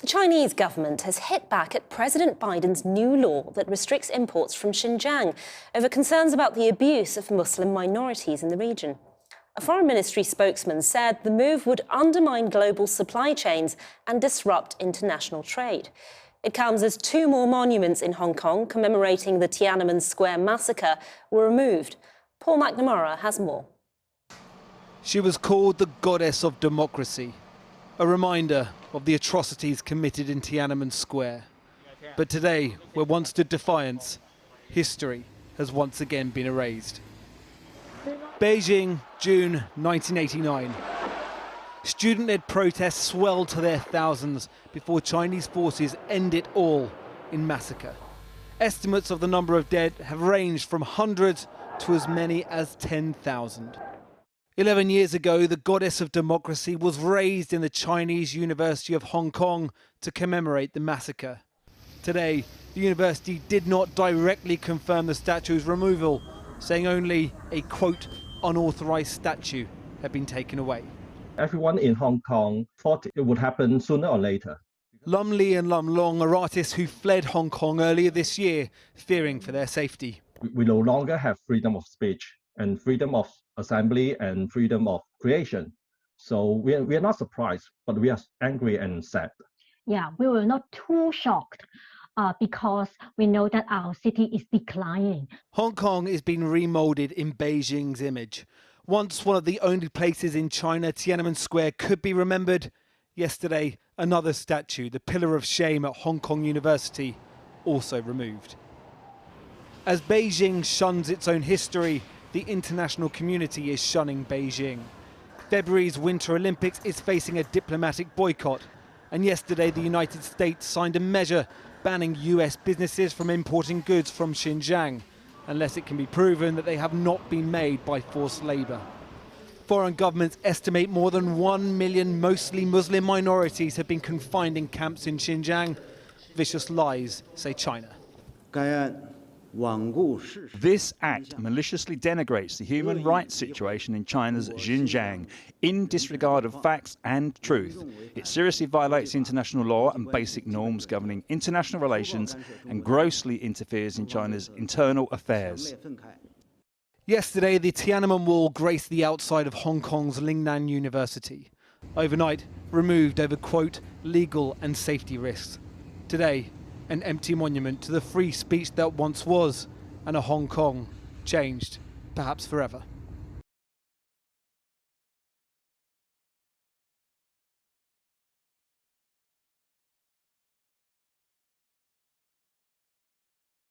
The Chinese government has hit back at President Biden's new law that restricts imports from Xinjiang over concerns about the abuse of Muslim minorities in the region. A foreign ministry spokesman said the move would undermine global supply chains and disrupt international trade. It comes as two more monuments in Hong Kong commemorating the Tiananmen Square massacre were removed. Paul McNamara has more. She was called the goddess of democracy, a reminder of the atrocities committed in Tiananmen Square. But today, where once stood defiance, history has once again been erased. Beijing, June 1989. Student-led protests swelled to their thousands before Chinese forces end it all in massacre. Estimates of the number of dead have ranged from hundreds to as many as 10,000. 11 years ago, the goddess of democracy was raised in the Chinese University of Hong Kong to commemorate the massacre. Today, the university did not directly confirm the statue's removal, saying only a, quote, unauthorized statue had been taken away. Everyone in Hong Kong thought it would happen sooner or later. Lum Lee and Lum Long are artists who fled Hong Kong earlier this year, fearing for their safety. We no longer have freedom of speech and freedom of assembly and freedom of creation. So we are not surprised, but we are angry and sad. Yeah, we were not too shocked because we know that our city is declining. Hong Kong is being remoulded in Beijing's image. Once one of the only places in China, Tiananmen Square could be remembered. Yesterday, another statue, the Pillar of Shame at Hong Kong University, also removed. As Beijing shuns its own history, the international community is shunning Beijing. February's Winter Olympics is facing a diplomatic boycott. And yesterday, the United States signed a measure banning US businesses from importing goods from Xinjiang, unless it can be proven that they have not been made by forced labour. Foreign governments estimate more than 1 million mostly Muslim minorities have been confined in camps in Xinjiang. Vicious lies, say China. This act maliciously denigrates the human rights situation in China's Xinjiang in disregard of facts and truth. It seriously violates international law and basic norms governing international relations and grossly interferes in China's internal affairs. Yesterday, the Tiananmen Wall graced the outside of Hong Kong's Lingnan University. Overnight, removed over, quote, legal and safety risks. Today, an empty monument to the free speech that once was, and a Hong Kong changed, perhaps forever.